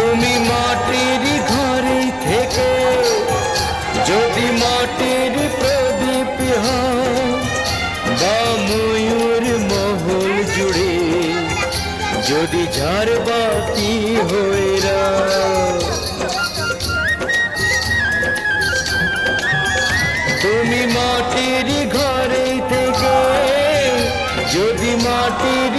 তুমি মাটির ঘরে থেকে যদি মাটির প্রদীপ হও বা ময়ূর মহল জুড়ে যদি ঝাড়বাতি হয়ে তুমি মাটির ঘরে থেকে যদি মাটির